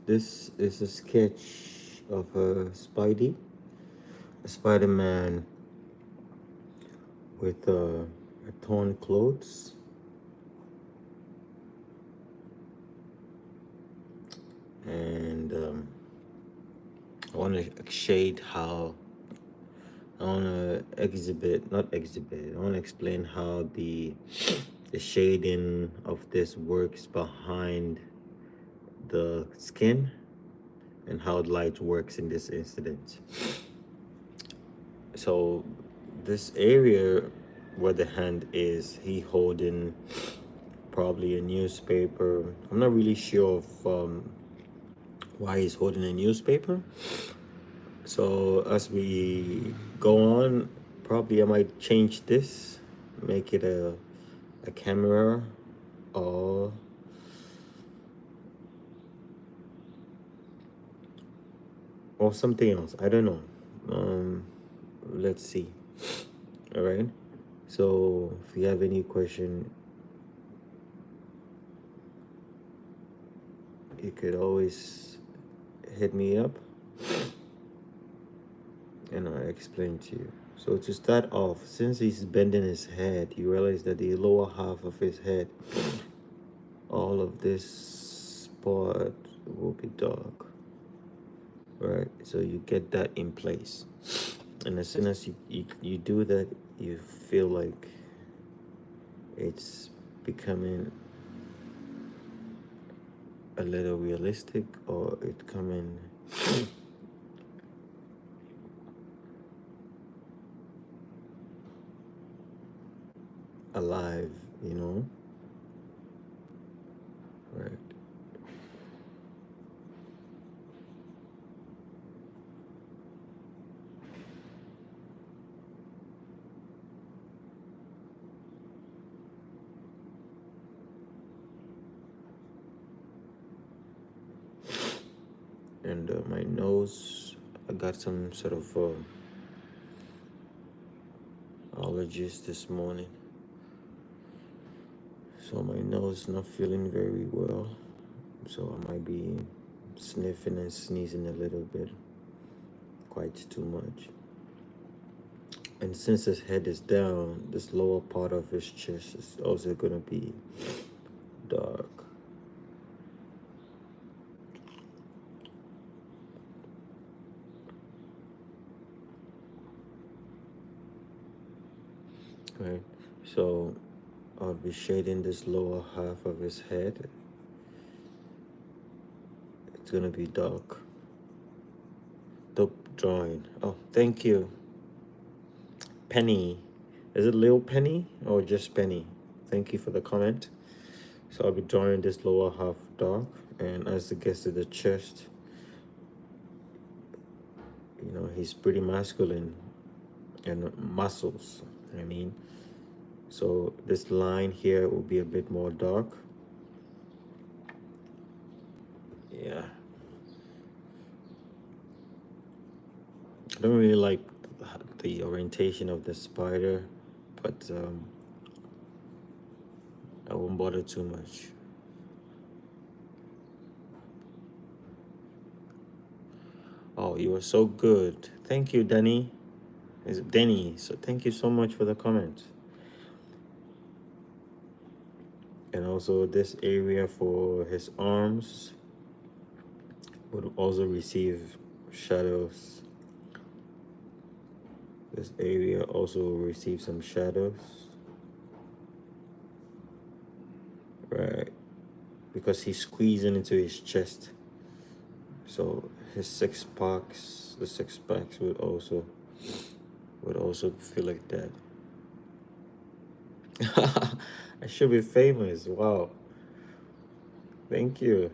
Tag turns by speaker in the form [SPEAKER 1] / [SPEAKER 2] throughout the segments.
[SPEAKER 1] This is a sketch of a Spider-Man with torn clothes, and I want to shade how I want to not exhibit. I want to explain how the shading of this works behind the skin and how light works in this incident. So this area where the hand is, he holding probably a newspaper. I'm not really sure of why he's holding a newspaper. So as we go on, probably I might change this, make it a camera or something else. I don't know. Let's see. All right. So if you have any question, you could always hit me up and I'll explain to you. So to start off, since he's bending his head, you realize that the lower half of his head, all of this part will be dark. Right? So you get that in place. And as soon as you do that, you feel like it's becoming a little realistic, or it coming alive, you know? Right. And my nose, I got some sort of allergies this morning, so my nose not feeling very well, so I might be sniffing and sneezing a little bit, quite too much. And since his head is down, this lower part of his chest is also gonna be dark. Right, so I'll be shading this lower half of his head. It's gonna be dark. Dope drawing. Oh, thank you. Penny. Is it Lil Penny or just Penny? Thank you for the comment. So I'll be drawing this lower half dark, and as it gets to the chest, you know, he's pretty masculine and muscles, I mean. So this line here will be a bit more dark. Yeah. I don't really like the orientation of the spider, but I won't bother too much. Oh, you are so good. Thank you, Danny. Is it Denny? So thank you so much for the comment. And also this area for his arms would also receive shadows. This area also will receive some shadows. Right. Because he's squeezing into his chest. So his the six packs would also feel like that. I should be famous. Wow. Thank you.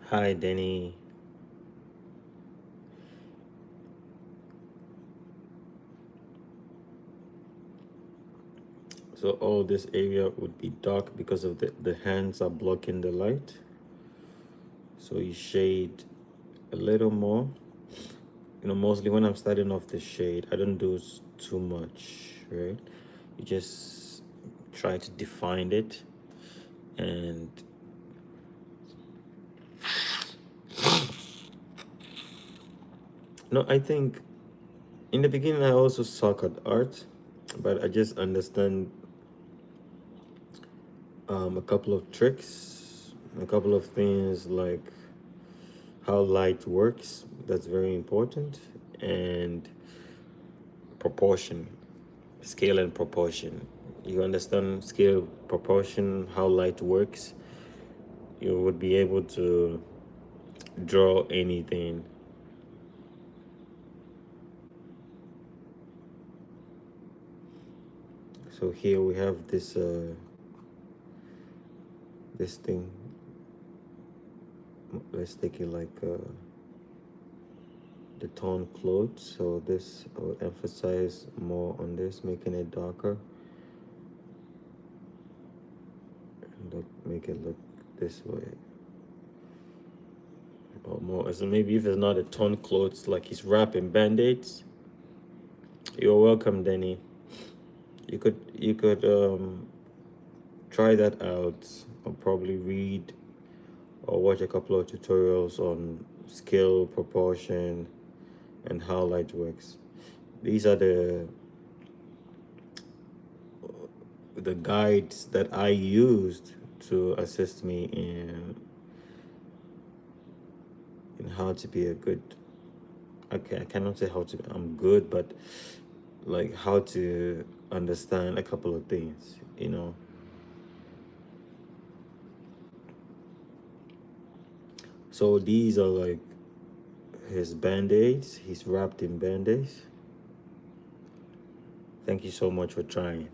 [SPEAKER 1] Hi, Denny. So all this area would be dark because of the hands are blocking the light. So you shade a little more. mostly when I'm starting off the shade, I don't do too much, right? You just try to define it. And no, I think in the beginning I also suck at art, but I just understand a couple of tricks, a couple of things like how light works. That's very important. And proportion, scale and proportion. You understand scale, proportion, how light works, you would be able to draw anything. So here we have this thing. Let's take it like the tone clothes. So this, I will emphasize more on this, making it darker. And make it look this way. Or more. So maybe if it's not a tone clothes, like he's wrapping band-aids. You're welcome, Denny. You could try that out. I'll probably read or watch a couple of tutorials on scale, proportion, and how light works. These are the guides that I used to assist me in how to be a good. Okay, I cannot say how to. I'm good, but like how to understand a couple of things. So these are like his band-aids. He's wrapped in band-aids. Thank you so much for trying.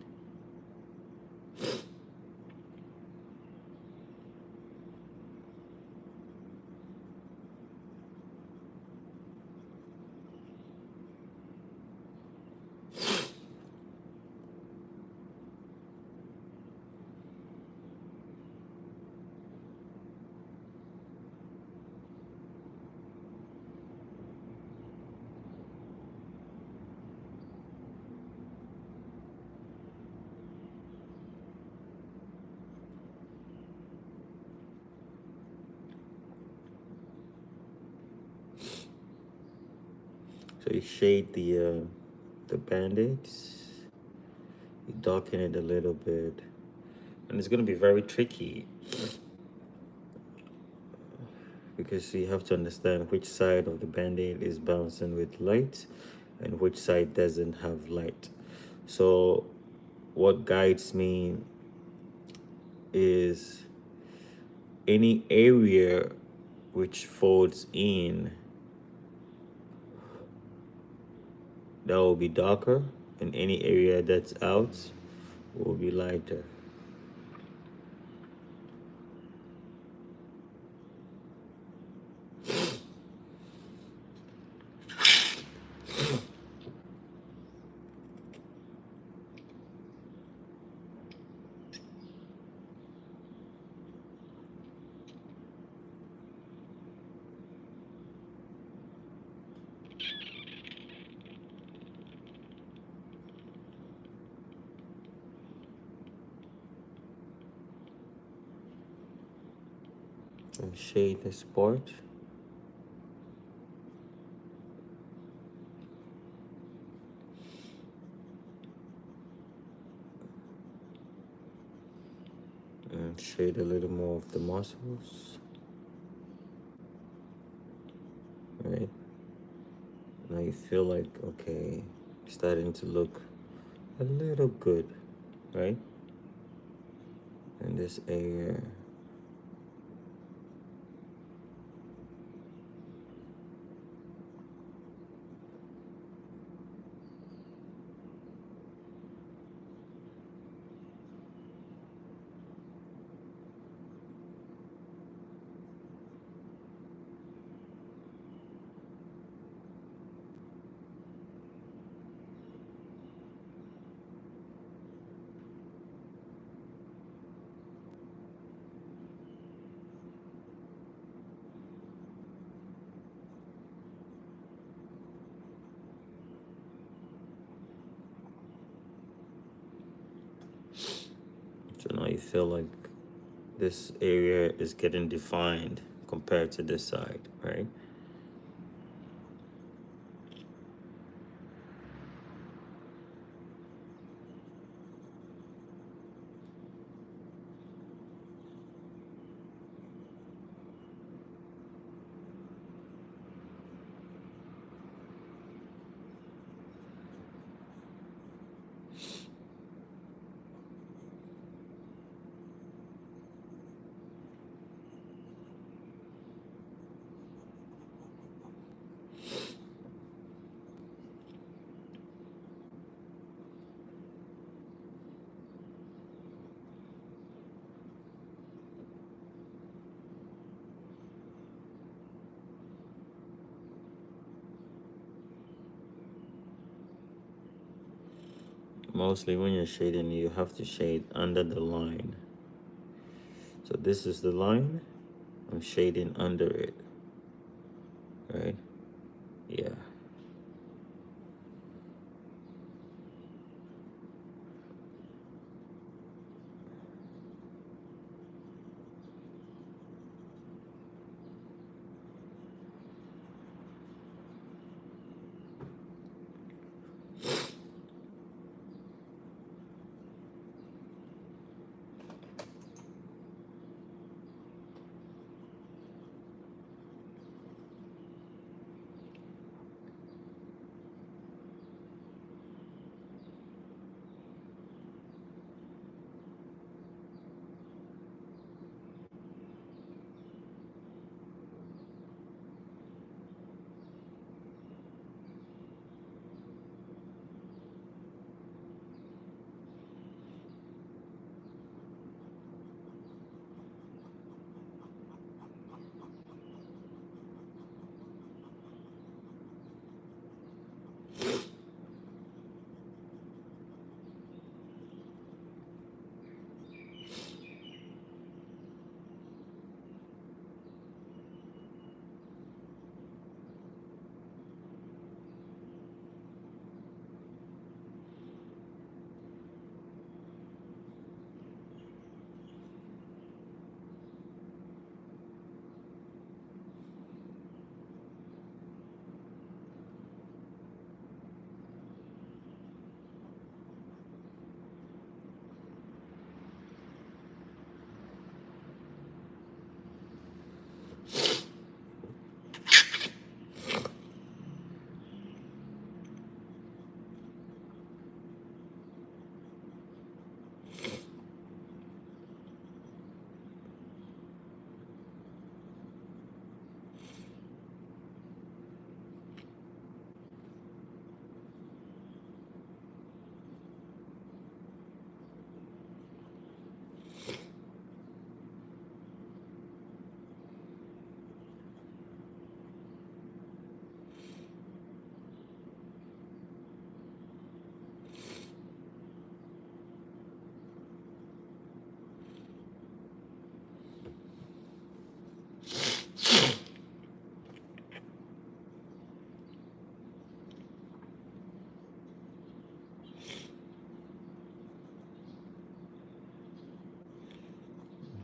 [SPEAKER 1] So you shade the band-aids, you darken it a little bit, and it's gonna be very tricky because you have to understand which side of the band-aid is bouncing with light and which side doesn't have light. So what guides me is any area which folds in, that will be darker, and any area that's out will be lighter. And shade the sport. And shade a little more of the muscles. Right? Now you feel like, okay, starting to look a little good, right? In this area. So now you feel like this area is getting defined compared to this side, right? Mostly when you're shading, you have to shade under the line. So this is the line, I'm shading under it, right? Yeah.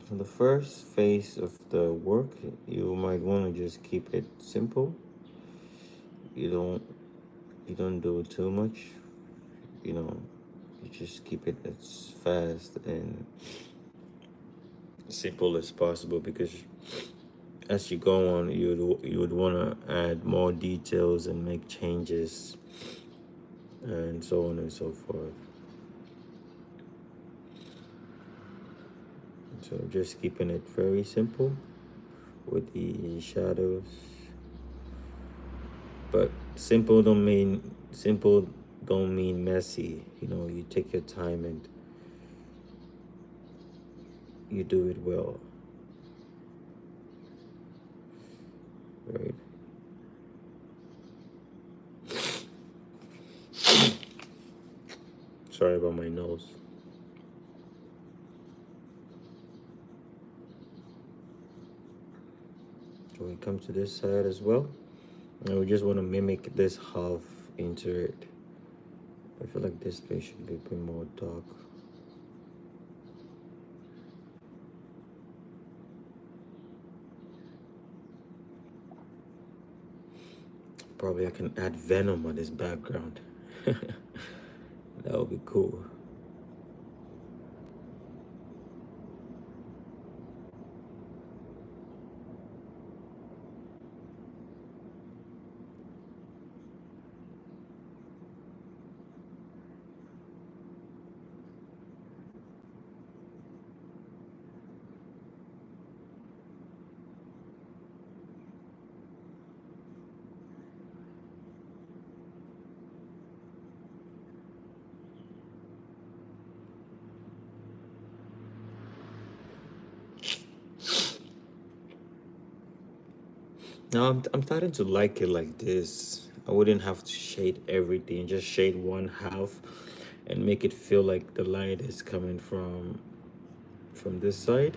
[SPEAKER 1] For the first phase of the work, you might want to just keep it simple. You don't you don't do too much. You know, you just keep it as fast and simple as possible because as you go on, you would want to add more details and make changes and so on and so forth. So just keeping it very simple with the shadows. But simple don't mean messy. You know, you take your time and you do it well. Right. Sorry about my nose. So we come to this side as well. And we just want to mimic this half into it. I feel like this place should be a bit more dark. Probably I can add Venom on this background. That would be cool. Now I'm starting to like it like this. I wouldn't have to shade everything, just shade one half and make it feel like the light is coming from this side.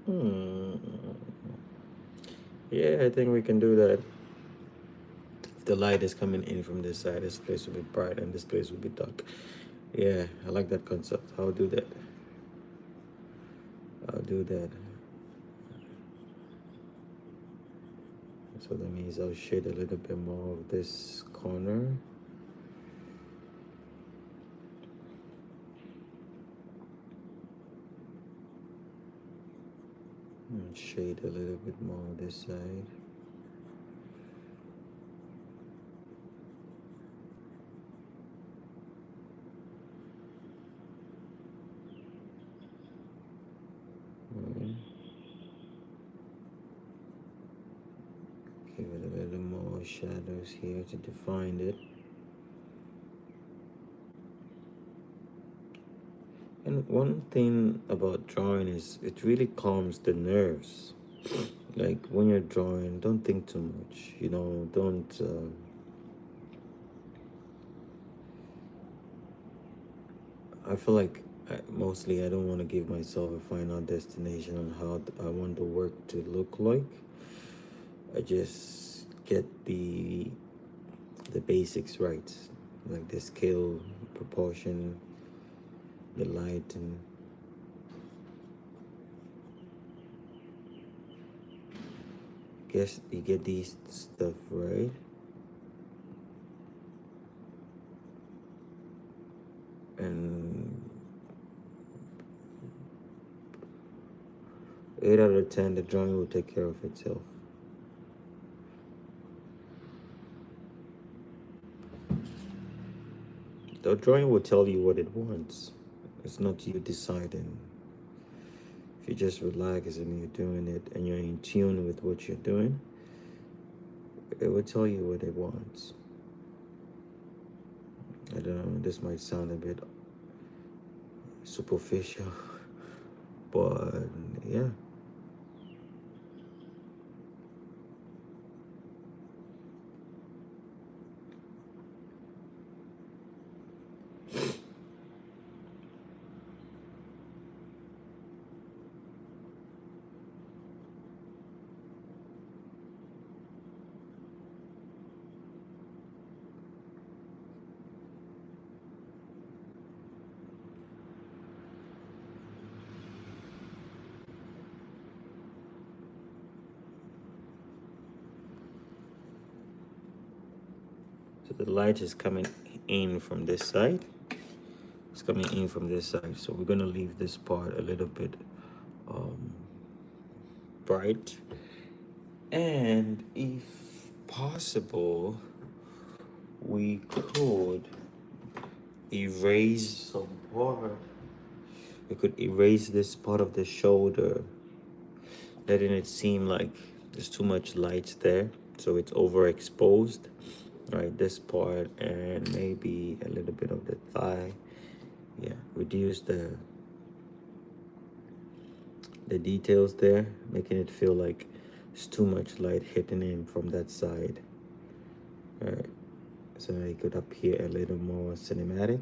[SPEAKER 1] Hmm. Yeah, I think we can do that. If the light is coming in from this side, this place will be bright and this place will be dark. Yeah, I like that concept. I'll do that. I'll do that. So that means I'll shade a little bit more of this corner. And shade a little bit more on this side. Give it a little more shadows here to define it. And one thing about drawing is it really calms the nerves. Like when you're drawing, don't think too much. You know, don't. I feel like mostly I don't want to give myself a final destination on how I want the work to look like. I just get the basics right, like the scale, proportion, the light, and guess you get these stuff right. And 8 out of 10, the drawing will take care of itself. The drawing will tell you what it wants. It's not you deciding. If you just relax and you're doing it and you're in tune with what you're doing, it will tell you what it wants. I don't know, this might sound a bit superficial, but yeah. So the light is coming in from this side. It's coming in from this side. So we're gonna leave this part a little bit bright. And if possible, we could erase some part. We could erase this part of the shoulder, letting it seem like there's too much light there, so it's overexposed. Right, this part and maybe a little bit of the thigh. Yeah, reduce the details there, making it feel like it's too much light hitting in from that side. All right, so I could appear a little more cinematic.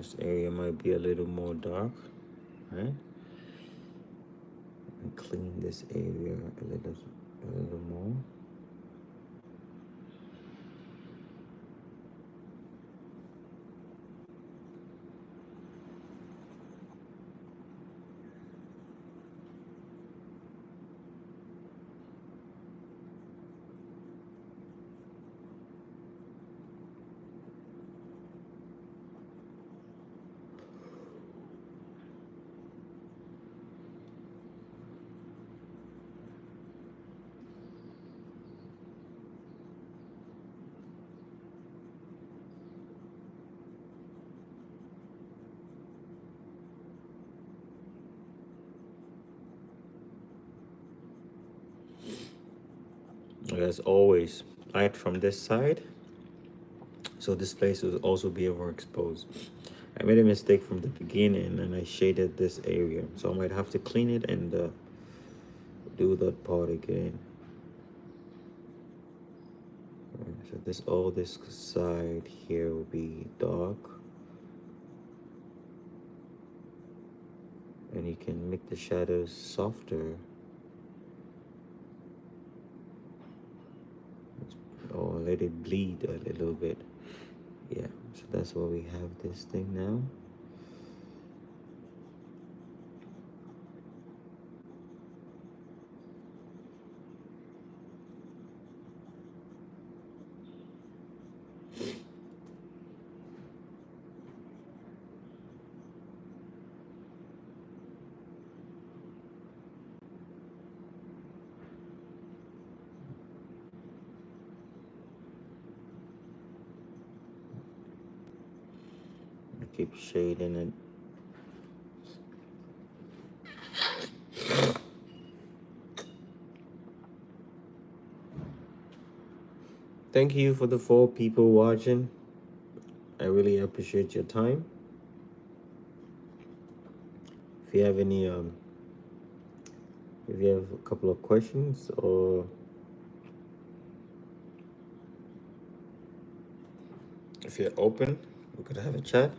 [SPEAKER 1] This area might be a little more dark, right? And clean this area a little more. As always, light from this side, so this place will also be overexposed. I made a mistake from the beginning and I shaded this area, so I might have to clean it and do that part again. So this side here will be dark, and you can make the shadows softer or let it bleed a little bit. Yeah, so that's why we have this thing now. Keep shading it. Thank you for the 4 people watching. I really appreciate your time. If you have any if you have a couple of questions, or if you're open, we could have a chat.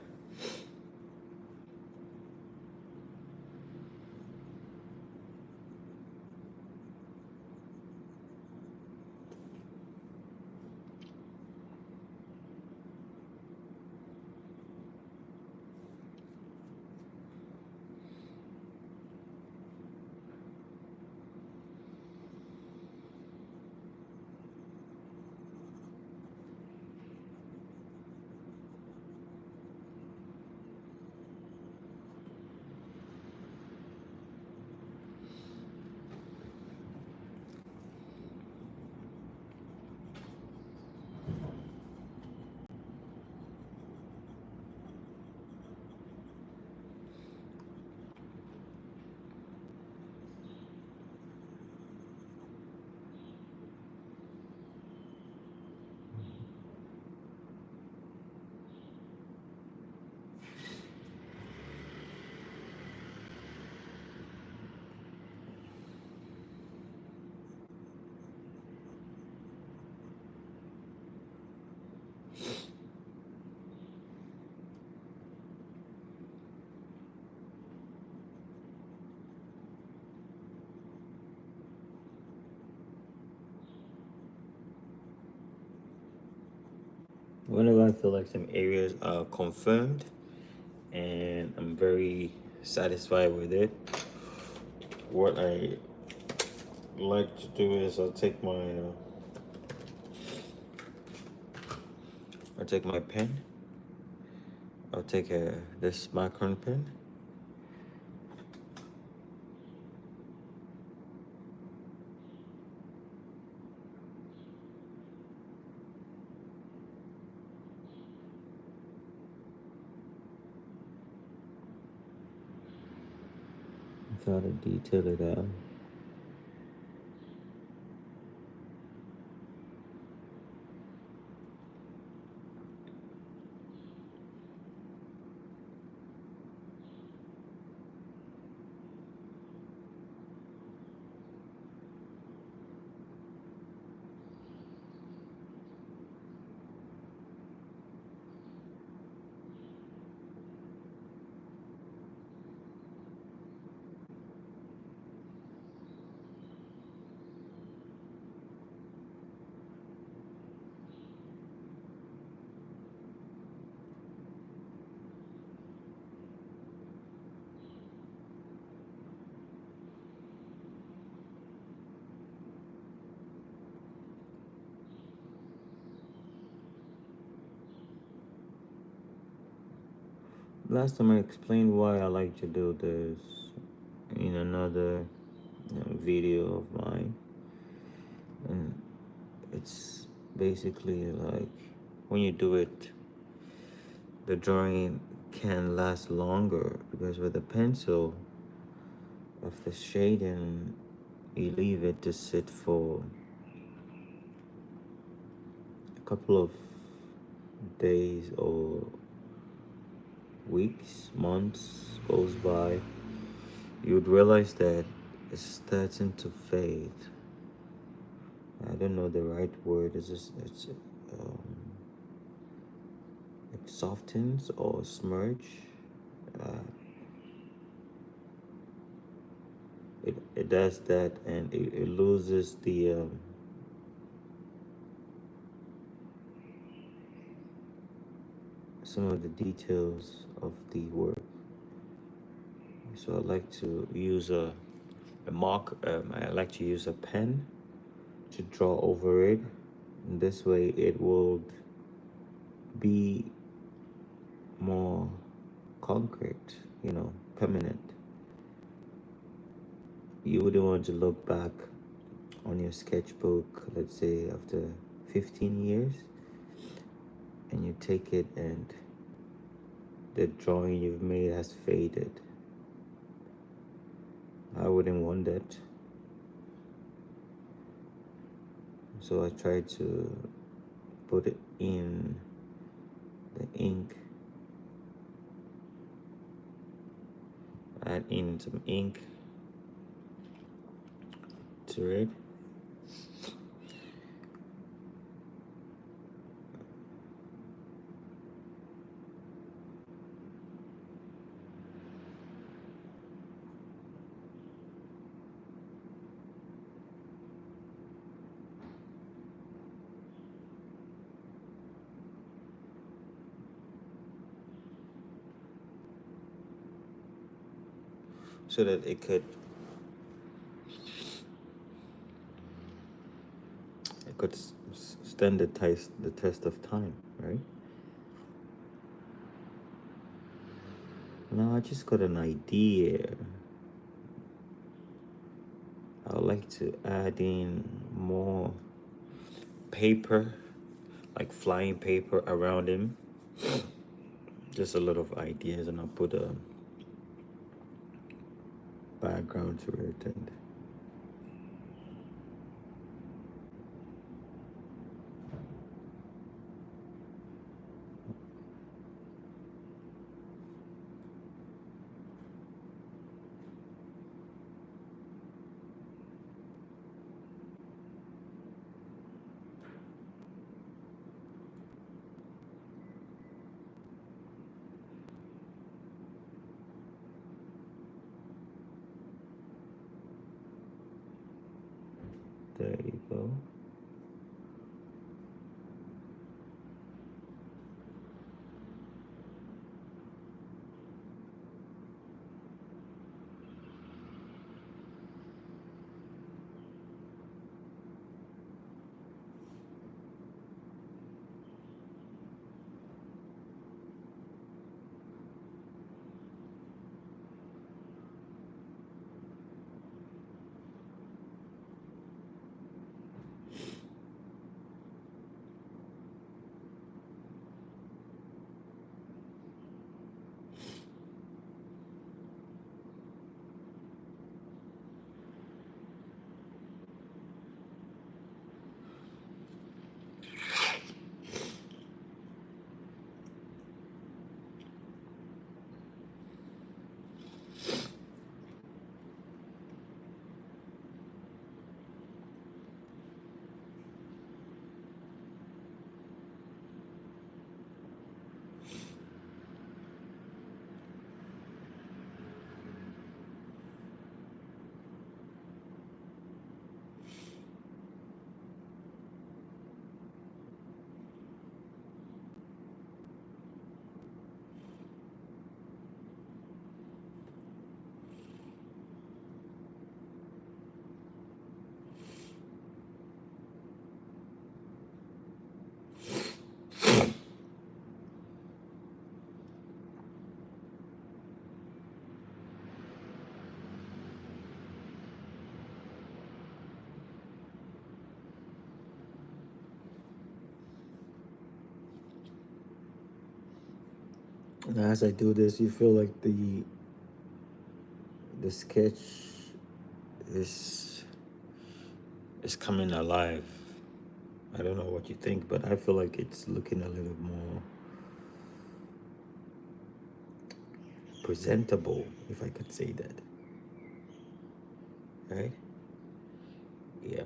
[SPEAKER 1] Whenever I feel like some areas are confirmed and I'm very satisfied with it, what I like to do is I'll take my pen. I'll take this micron pen. Try to detail it out. Last time I explained why I like to do this in another video of mine, and it's basically like when you do it, the drawing can last longer because with a pencil, of the shading, you leave it to sit for a couple of days or weeks, months goes by, you would realize that it's starting to fade. I don't know the right word. Um, it softens or smudge. Uh, it does that, and it loses the some of the details of the work. So I like to use a mark. I like to use a pen to draw over it. And this way, it will be more concrete, permanent. You wouldn't want to look back on your sketchbook, let's say after 15 years, and you take it and the drawing you've made has faded. I wouldn't want that. So I try to put it in the ink, add in some ink to it. So that it could stand the test of time, right? Now I just got an idea. I would like to add in more paper, like flying paper around him. Just a lot of ideas, and I'll put a background to it. And there you go. And as I do this, you feel like the sketch is is coming alive. I don't know what you think, but I feel like it's looking a little more presentable, if I could say that. Right? Yeah.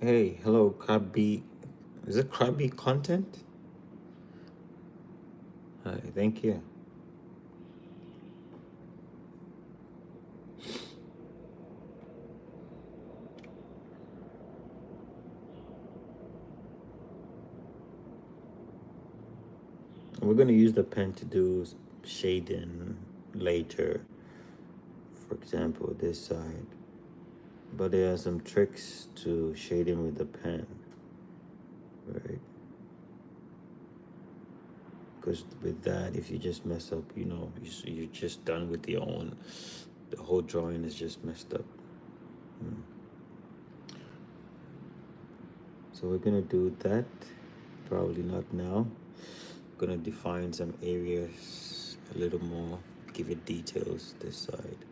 [SPEAKER 1] Hey, hello, Krabby. Is it Krabby content? Hi, thank you. We're gonna use the pen to do shading later. For example, this side. But there are some tricks to shading with the pen, right? Because with that, if you just mess up, you're just done with your own. The whole drawing is just messed up. So we're gonna do that. Probably not now. Gonna define some areas a little more. Give it details this side.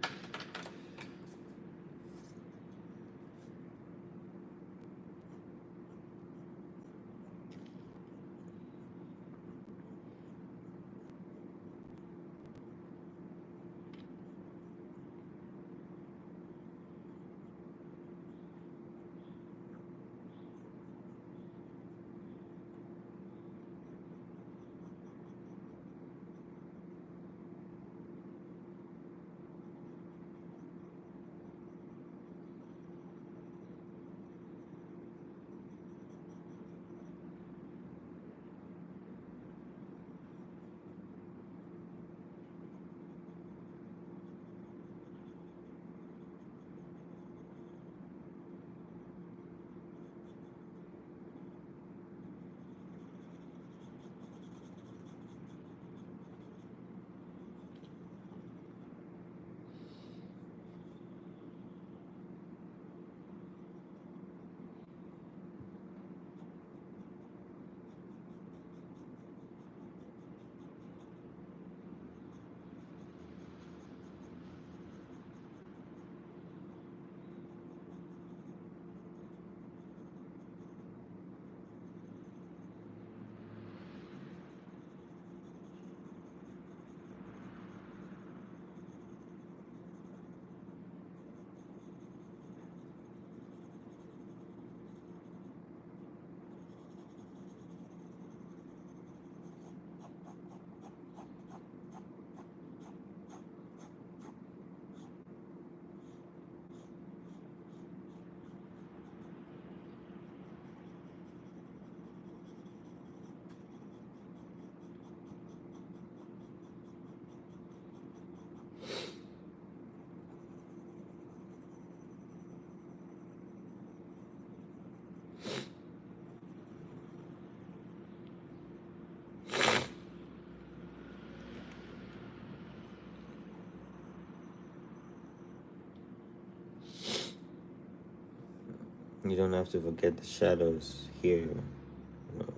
[SPEAKER 1] You don't have to forget the shadows here,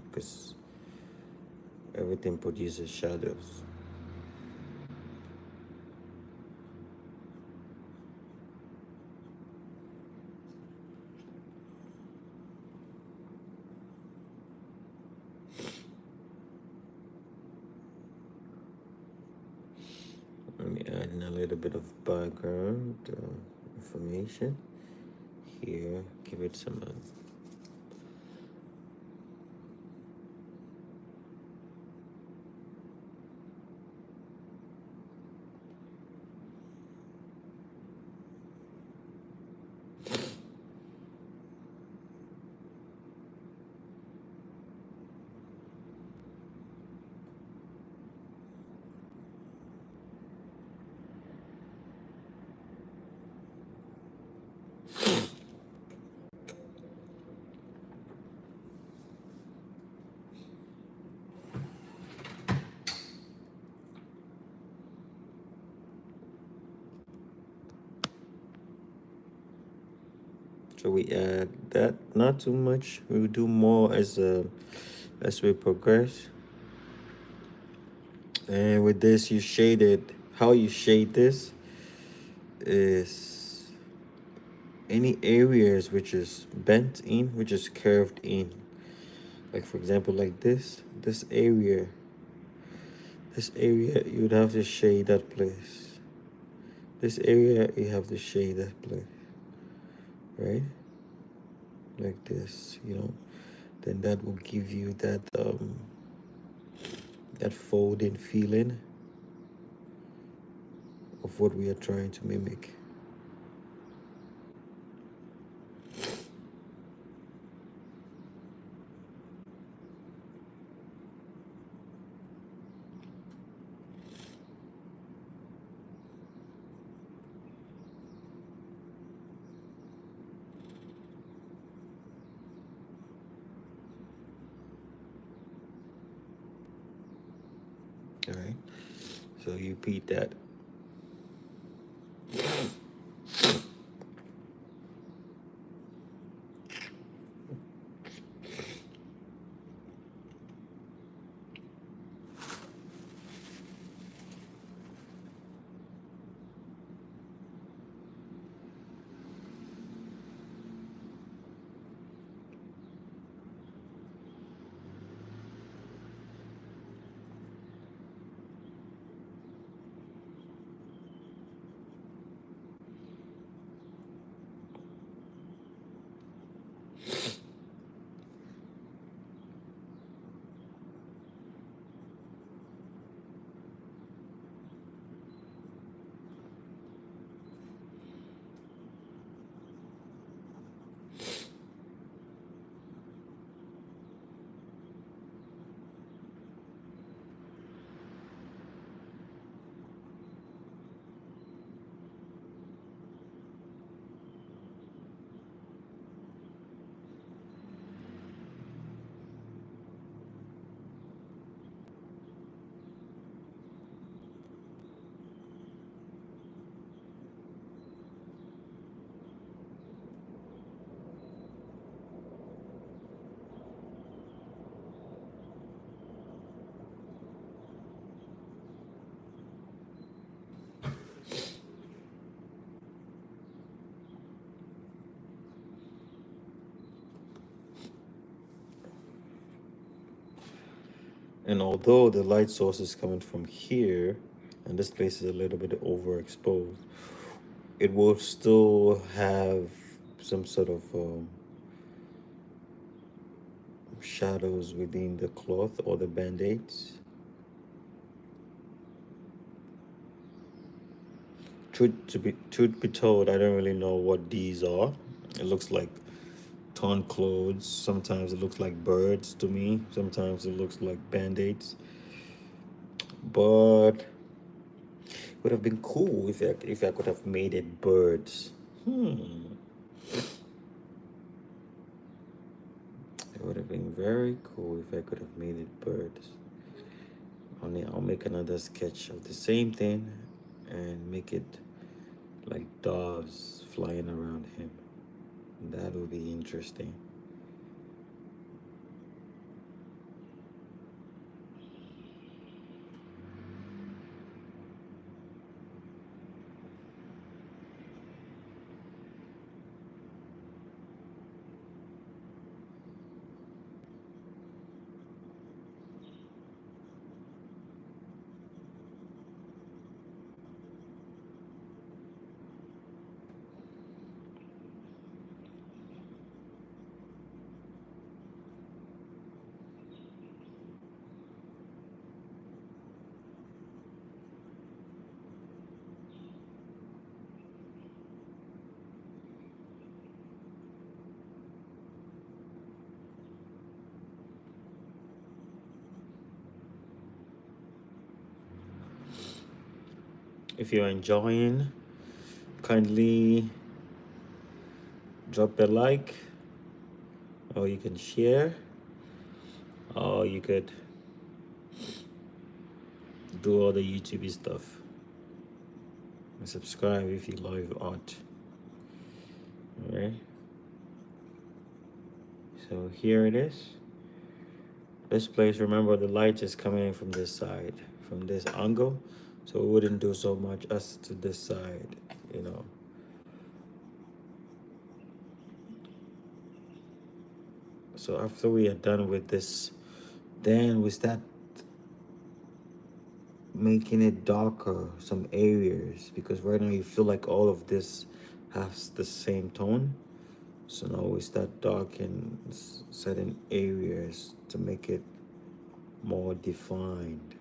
[SPEAKER 1] because everything produces shadows. Let me add in a little bit of background information here. Give it some. So we add that, not too much. We'll do more as we progress. And with this, you shade it. How you shade this is any areas which is bent in, which is curved in. Like for example, like this area you would have to shade that place. This area you have to shade that place, right? Like this, then that will give you that folding feeling of what we are trying to mimic. All right, so you repeat that. And although the light source is coming from here, and this place is a little bit overexposed, it will still have some sort of shadows within the cloth or the band-aids. Truth be told, I don't really know what these are. It looks like torn clothes. Sometimes it looks like birds to me. Sometimes it looks like band-aids. But it would have been cool if I could have made it birds. It would have been very cool if I could have made it birds. Only I'll make another sketch of the same thing and make it like doves flying around him. That would be interesting. If you're enjoying, kindly drop a like, or you can share, or you could do all the YouTube stuff. And subscribe if you love art. Alright. So here it is. This place, remember the light is coming in from this side, from this angle. So it wouldn't do so much as to this side, you know. So after we are done with this, then we start making it darker, some areas, because right now you feel like all of this has the same tone. So now we start darkening certain areas to make it more defined.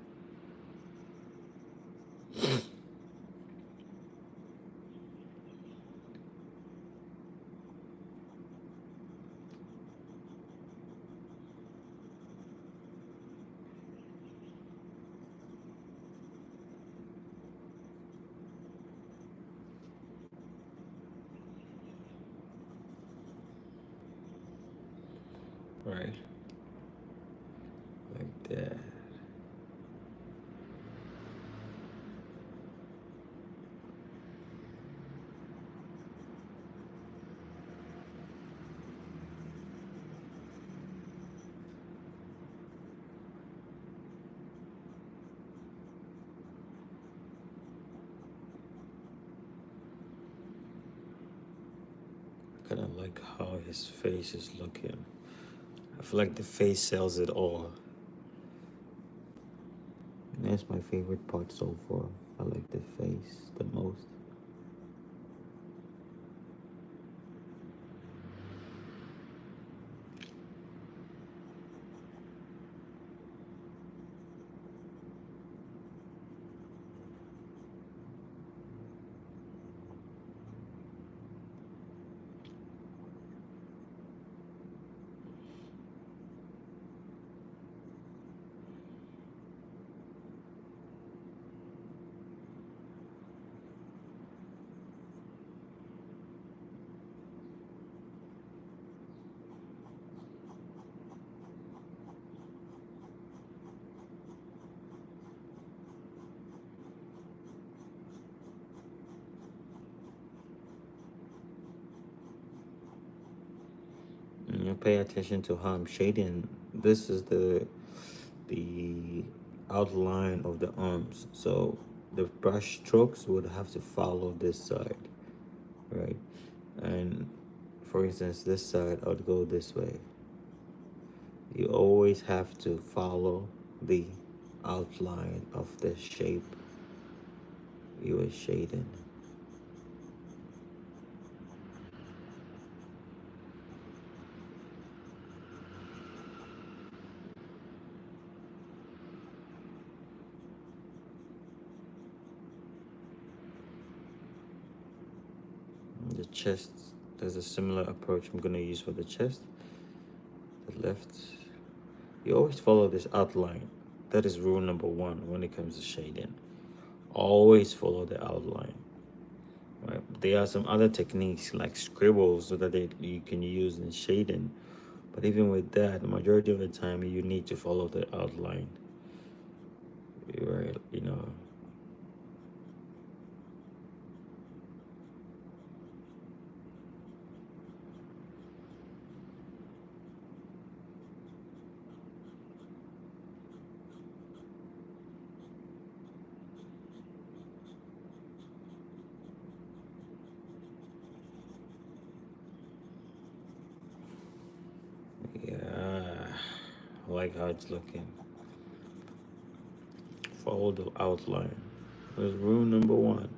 [SPEAKER 1] Right, like that. I kind of like how his face is looking. I feel like the face sells it all. And that's my favorite part so far. I like the face the most. And you pay attention to how I'm shading. This is the outline of the arms. So the brush strokes would have to follow this side, right? And for instance, this side, I would go this way. You always have to follow the outline of the shape you are shading. The chest, there's a similar approach I'm gonna use for the chest. The left, you always follow this outline. That is rule number one when it comes to shading. Always follow the outline. Right? There are some other techniques like scribbles so that you can use in shading, but even with that, the majority of the time you need to follow the outline. Right? You know. like how it's looking. Follow the outline. That's rule number one.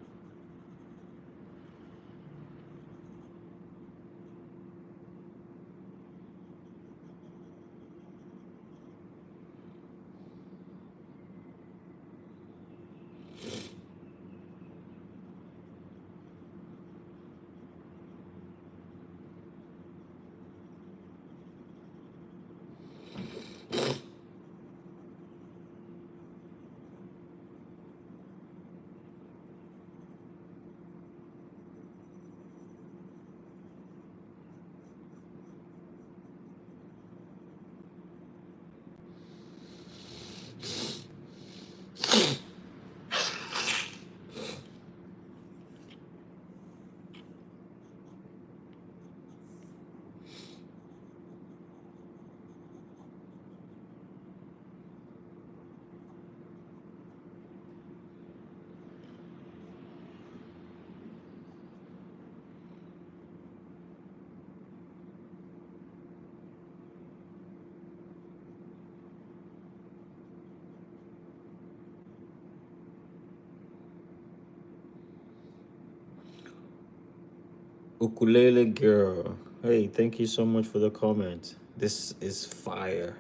[SPEAKER 1] Ukulele girl. Hey, thank you so much for the comment. This is fire.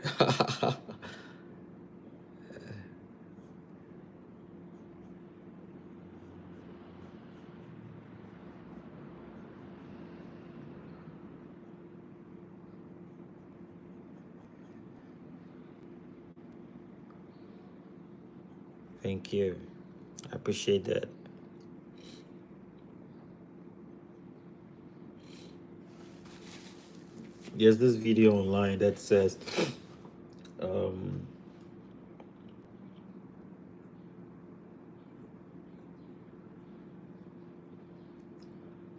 [SPEAKER 1] Thank you. I appreciate that. There's this video online that says, um,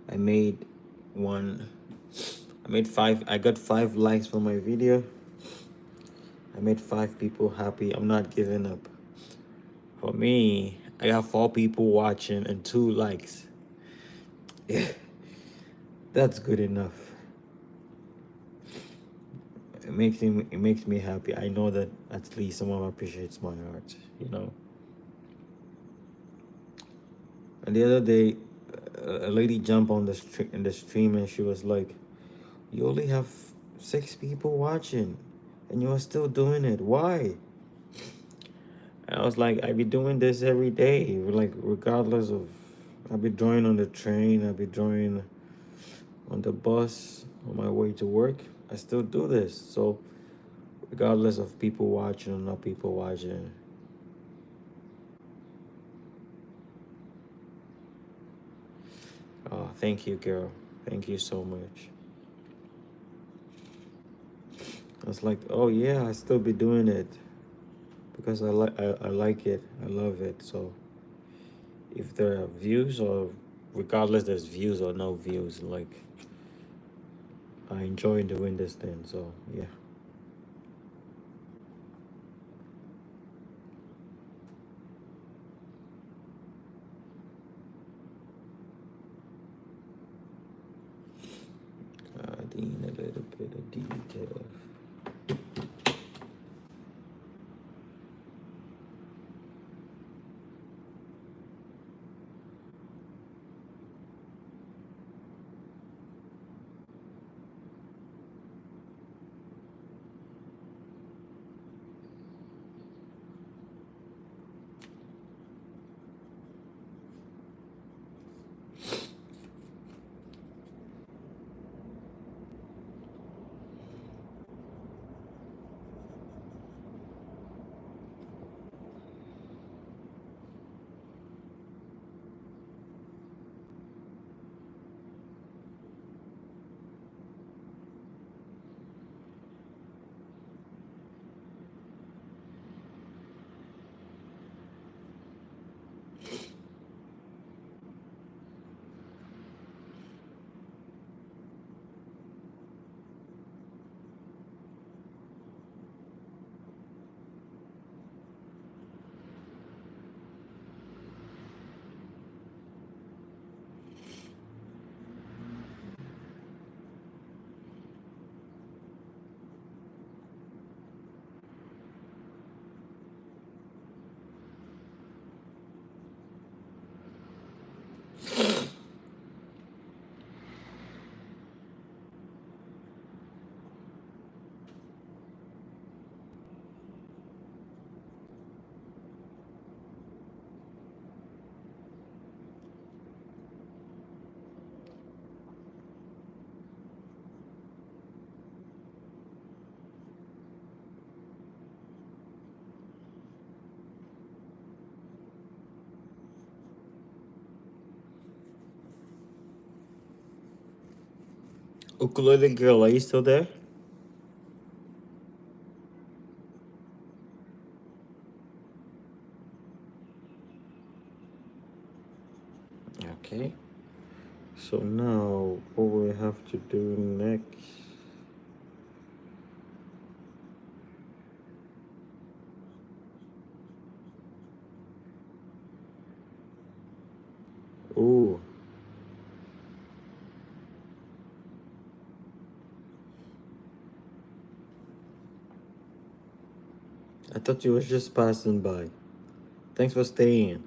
[SPEAKER 1] I made one, I made five, I got 5 likes for my video. I made 5 people happy. I'm not giving up. For me, I got 4 people watching and 2 likes. Yeah, that's good enough. It makes me happy. I know that at least someone appreciates my art, you know. And the other day, a lady jumped on in the stream and she was like, "You only have 6 people watching, and you are still doing it. Why?" And I was like, "I be doing this every day, like regardless of. I be drawing on the train. I be drawing on the bus on my way to work. I still do this. So regardless of people watching or not people watching." Oh, thank you, girl. Thank you so much. I was like, oh yeah, I still be doing it because I like it. I love it. So if there are views or regardless there's views or no views, like I enjoy doing this thing. So yeah. Adding a little bit of detail. Ukulele girl, are you still there? Okay. So now, what we have to do next? Ooh, I thought you was just passing by. Thanks for staying.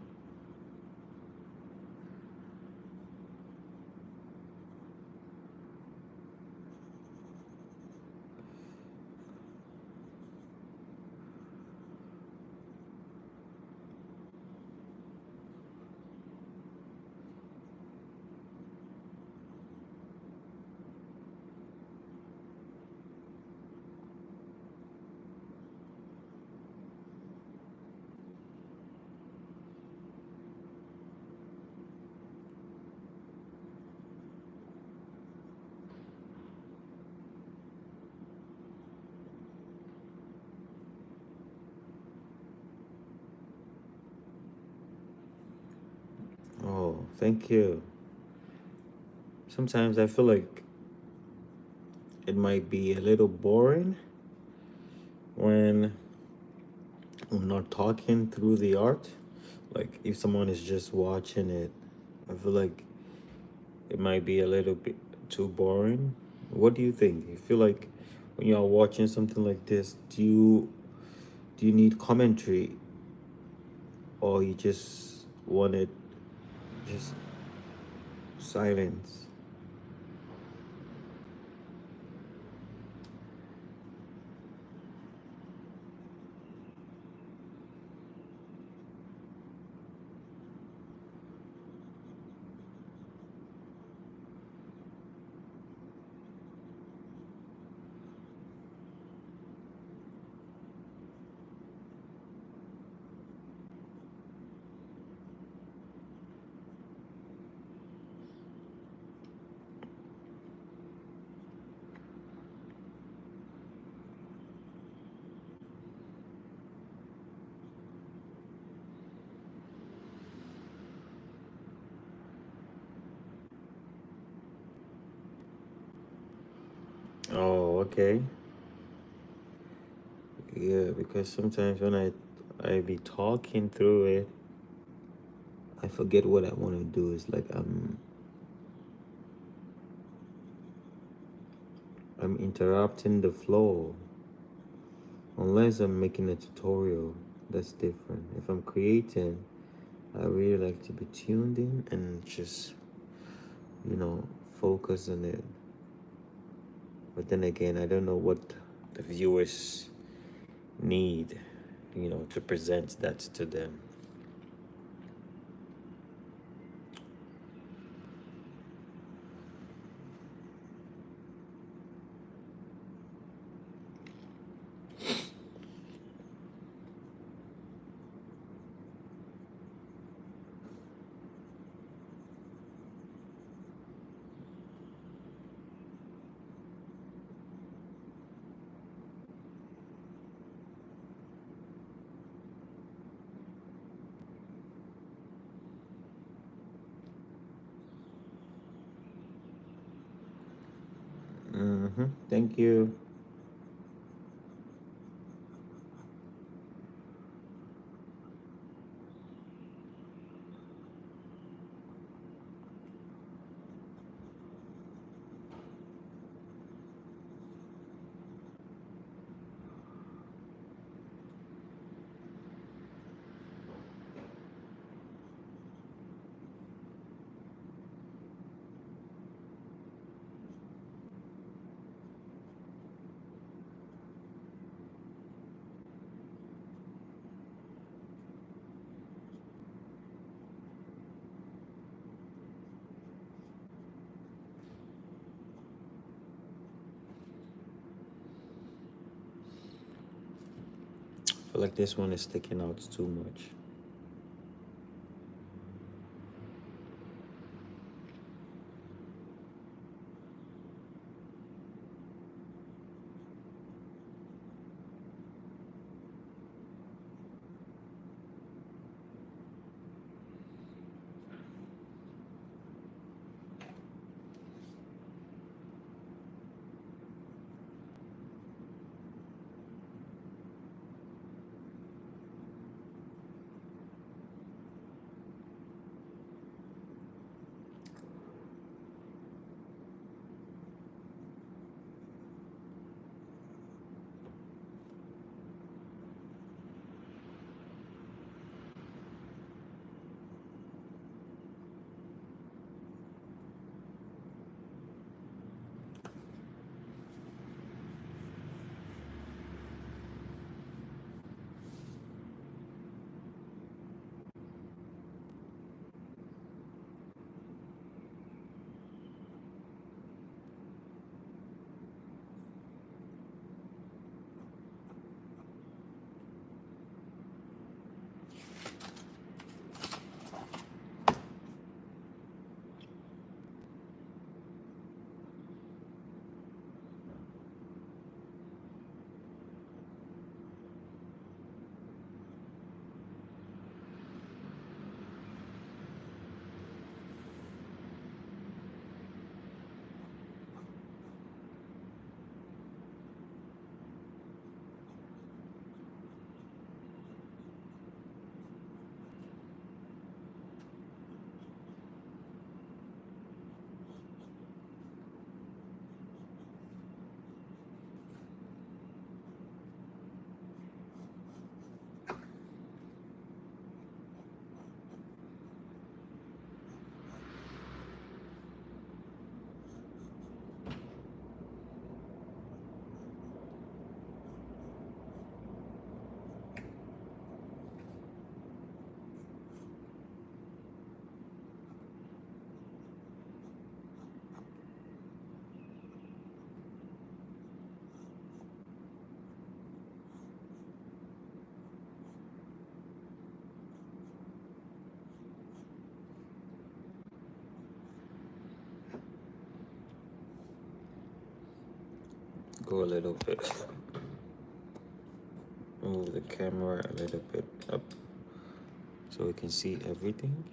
[SPEAKER 1] Oh, thank you. Sometimes I feel like it might be a little boring when I'm not talking through the art. Like if someone is just watching it, I feel like it might be a little bit too boring. What do you think? You feel like when you're watching something like this, do you need commentary, or you just want it just silence? Oh, okay. Yeah, because sometimes when I be talking through it, I forget what I want to do. It's like I'm interrupting the flow. Unless I'm making a tutorial, that's different. If I'm creating, I really like to be tuned in and just, you know, focus on it. But then again, I don't know what the viewers need, to present that to them. Thank you. I feel like this one is sticking out too much. go a little bit. Move the camera a little bit up so we can see everything.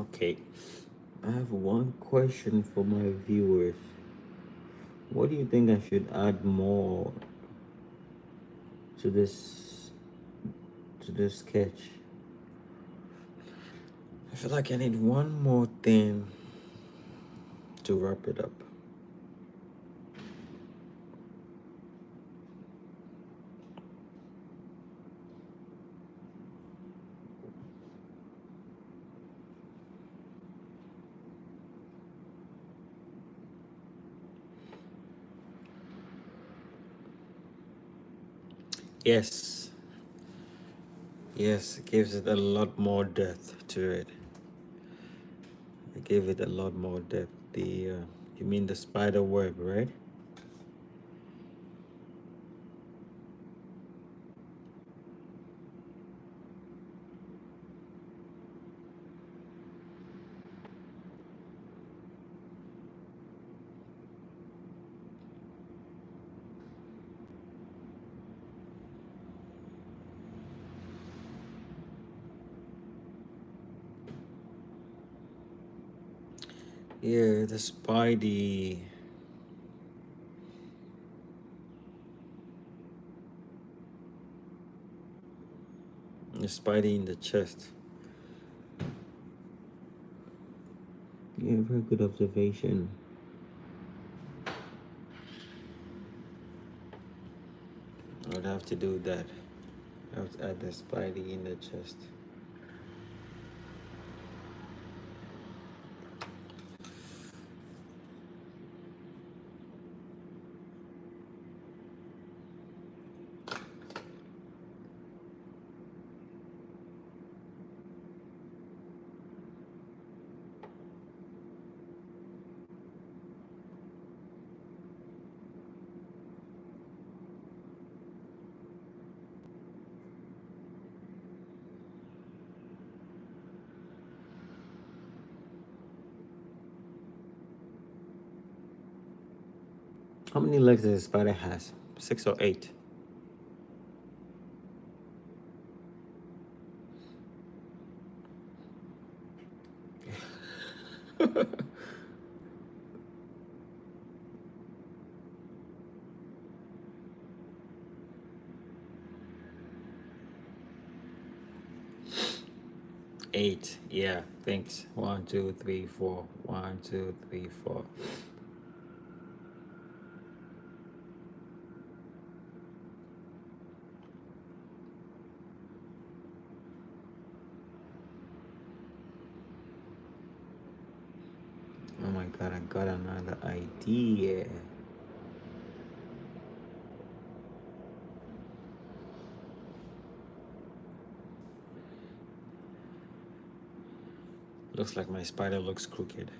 [SPEAKER 1] Okay, I have one question for my viewers. What do you think I should add more to this sketch? I feel like I need one more thing to wrap it up. Yes, yes, it gives it a lot more depth to it. I gave it a lot more depth. You mean the spider web, right? Yeah, the spidey in the chest. Yeah, very good observation. I would have to do that. I would add the spidey in the chest. How many legs does a spider has? 6 or 8? Eight. Yeah, thanks. 1, 2, 3, 4. 1, 2, 3, 4. Oh my god, I got another idea. Looks like my spider looks crooked.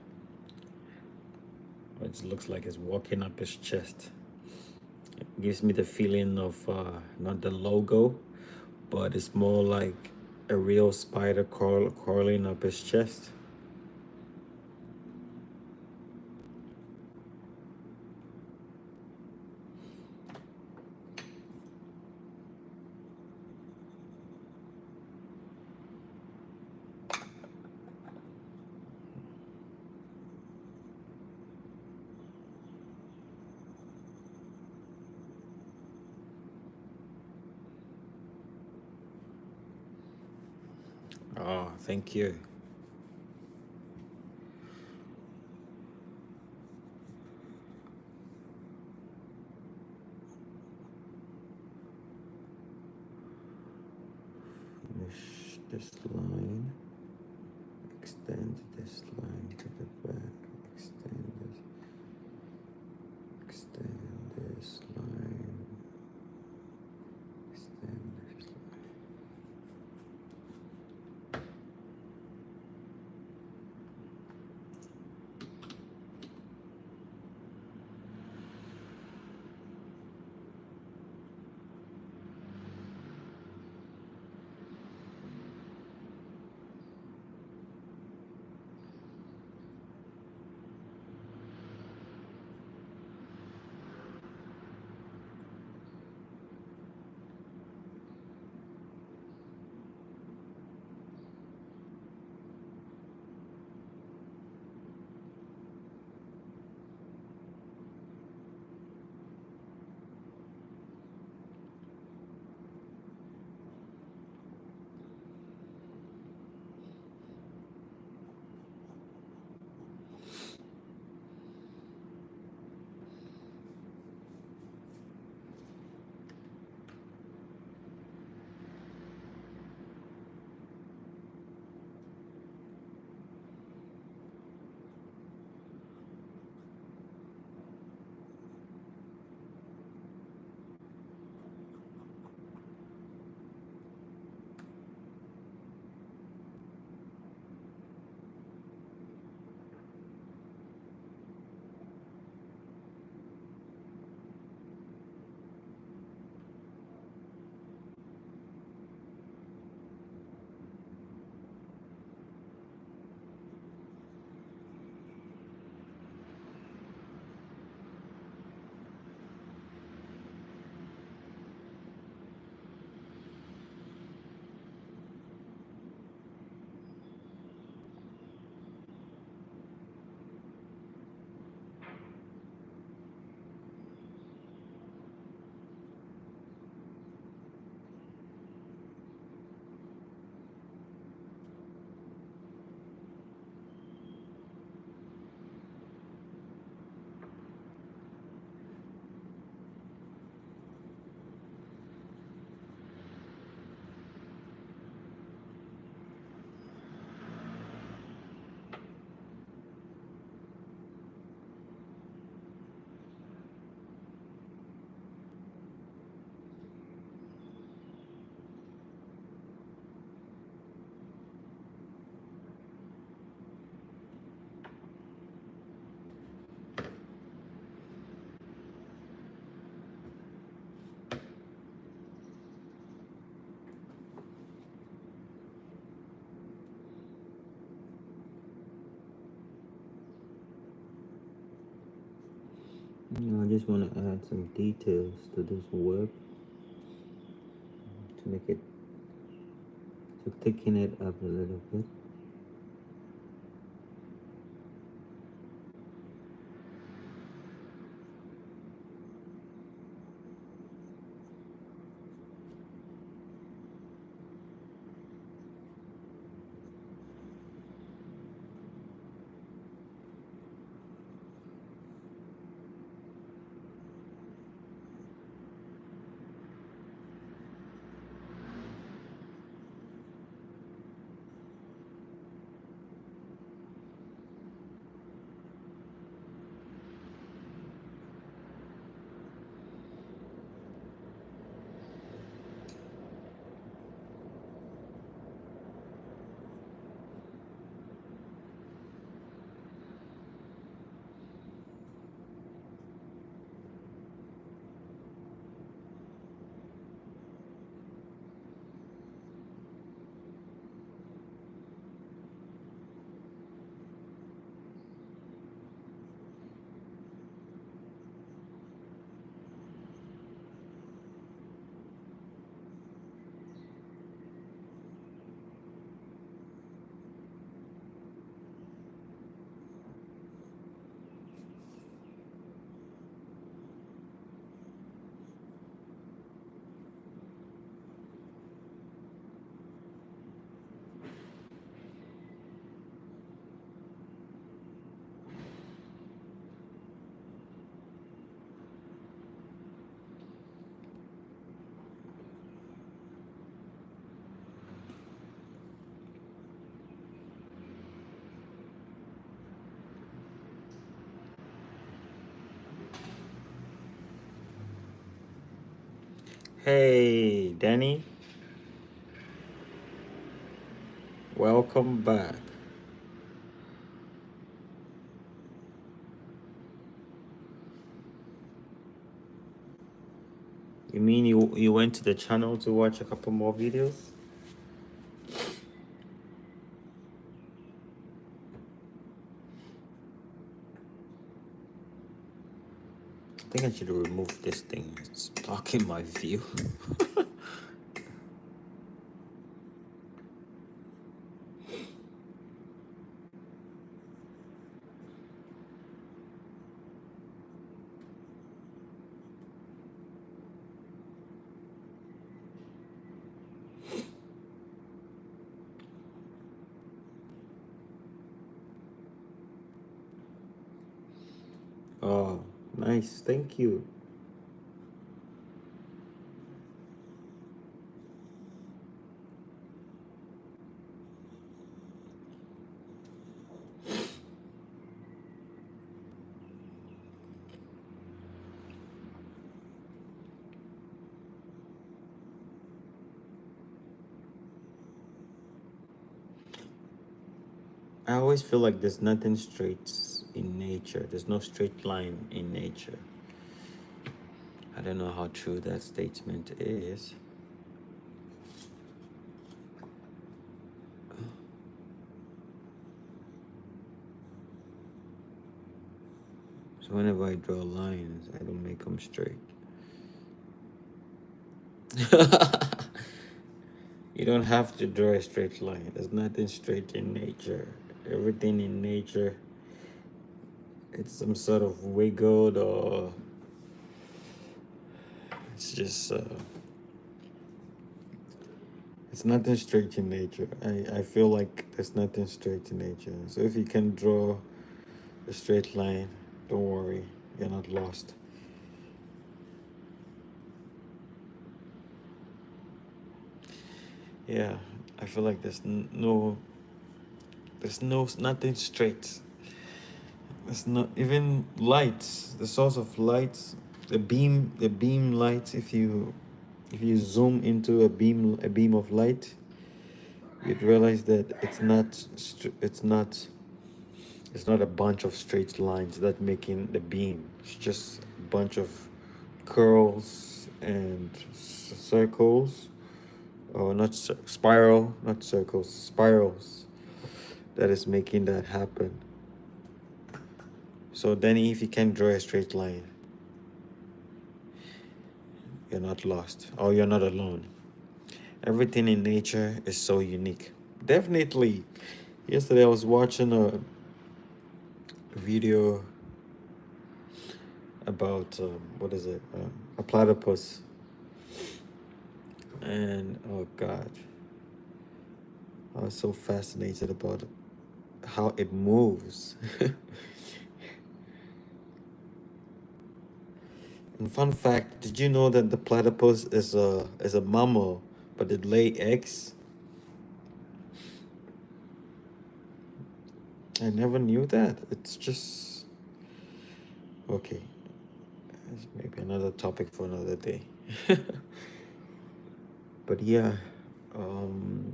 [SPEAKER 1] It looks like it's walking up his chest. It gives me the feeling of not the logo, but it's more like a real spider crawling up his chest. Oh, thank you. Finish this line. Extend this line to the back. Extend this line. Extend this line. I just want to add some details to this web to make it, to thicken it up a little bit. Hey, Danny, welcome back. You mean you went to the channel to watch a couple more videos? I think I should remove this thing. It's blocking my view. Oh, nice. Thank you. I always feel like there's nothing straight in nature. There's no straight line in nature. I don't know how true that statement is. So whenever I draw lines, I don't make them straight. You don't have to draw a straight line. There's nothing straight in nature. Everything in nature, it's some sort of wiggled, or it's just it's nothing straight in nature. I feel like there's nothing straight in nature. So if you can draw a straight line, don't worry, you're not lost. Yeah, I feel like there's nothing straight. It's not even lights. The source of lights, the beam light. If you zoom into a beam of light, you'd realize that it's not a bunch of straight lines that making the beam. It's just a bunch of curls and circles, or not spiral, not circles, spirals, that is making that happen. So Danny, if you can draw a straight line, you're not lost or you're not alone. Everything in nature is so unique. Definitely. Yesterday I was watching a video about what is it? A platypus. And oh God, I was so fascinated about how it moves. And fun fact, did you know that the platypus is a mammal, but it lay eggs? I never knew that. It's just okay. It's maybe another topic for another day. But yeah, um,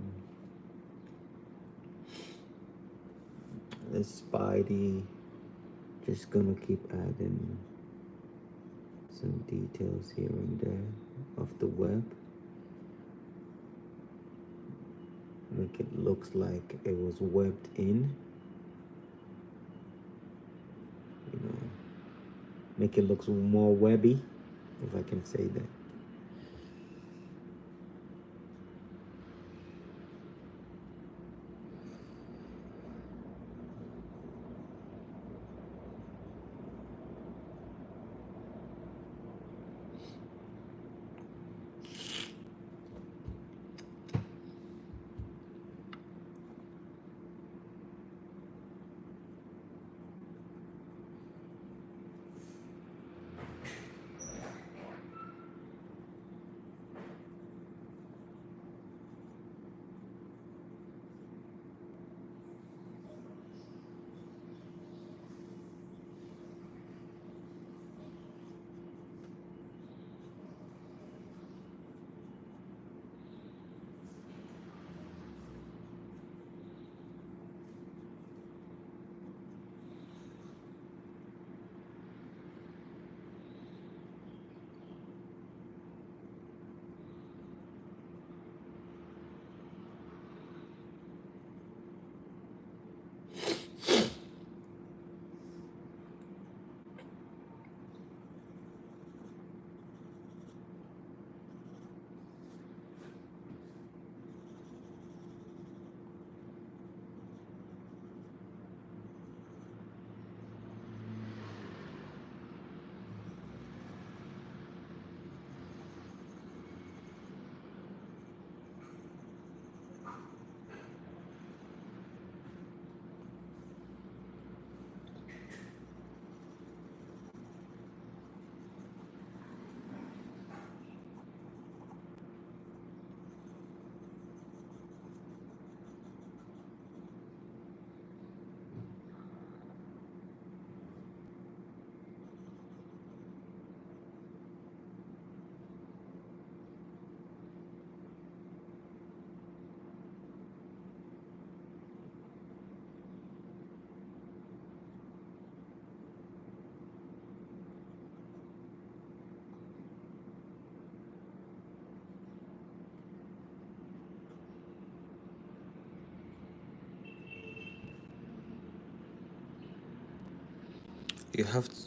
[SPEAKER 1] this Spidey just gonna keep adding some details here and there of the web. Make it looks like it was webbed in. You know, make it look more webby, if I can say that.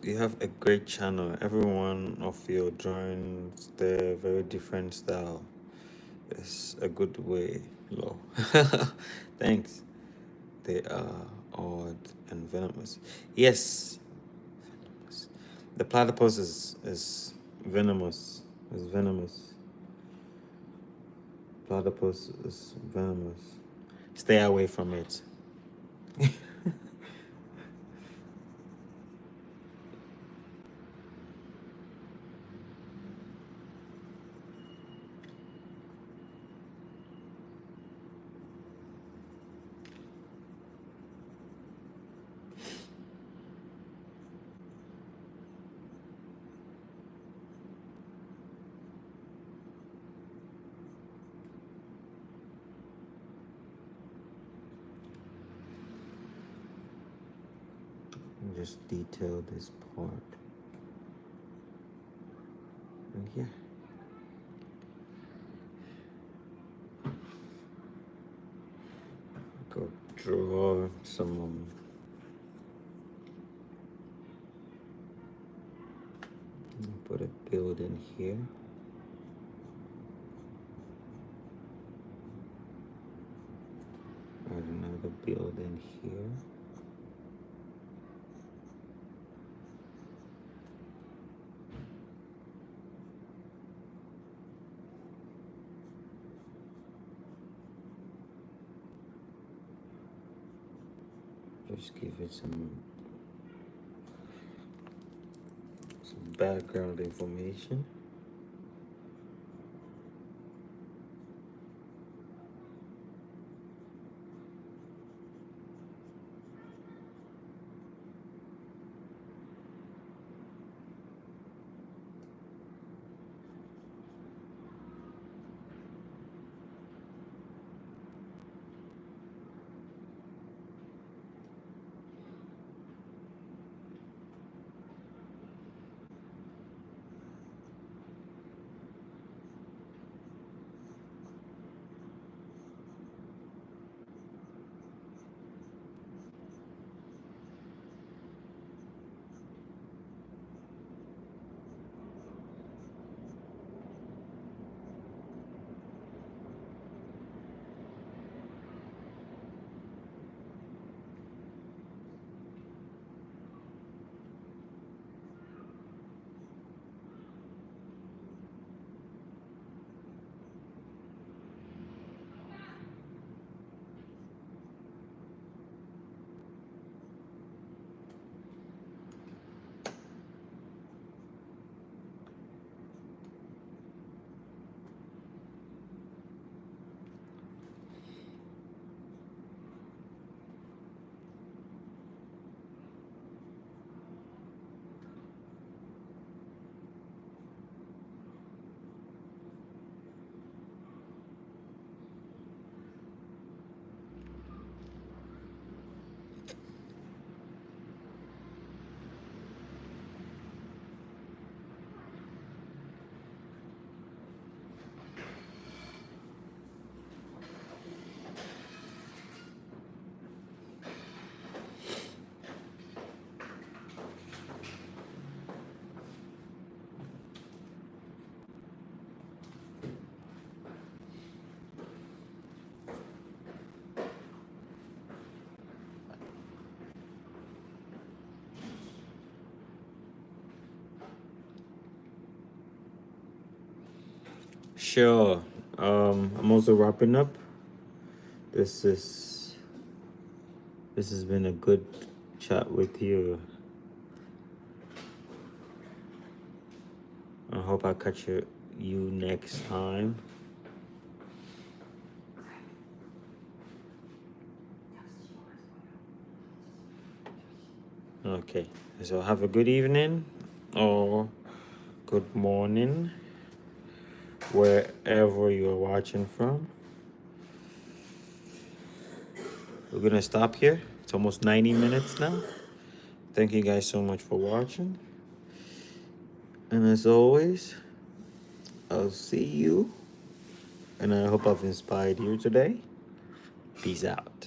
[SPEAKER 1] You have a great channel. Every one of your drawings, they're very different style. It's a good way, Lo. Thanks. They are odd and venomous. Yes, venomous. The platypus is venomous. Is venomous. Platypus is venomous. Stay away from it. Just detail this part. And yeah. Go draw some put a build in here. build in here. Just give it some background information. Sure. I'm also wrapping up. This is this has been a good chat with you. I hope I catch you next time. Okay. So have a good evening or good morning wherever you're watching from. We're gonna stop here. It's almost 90 minutes now. Thank you guys so much for watching. And as always, I'll see you. And I hope I've inspired you today. Peace out.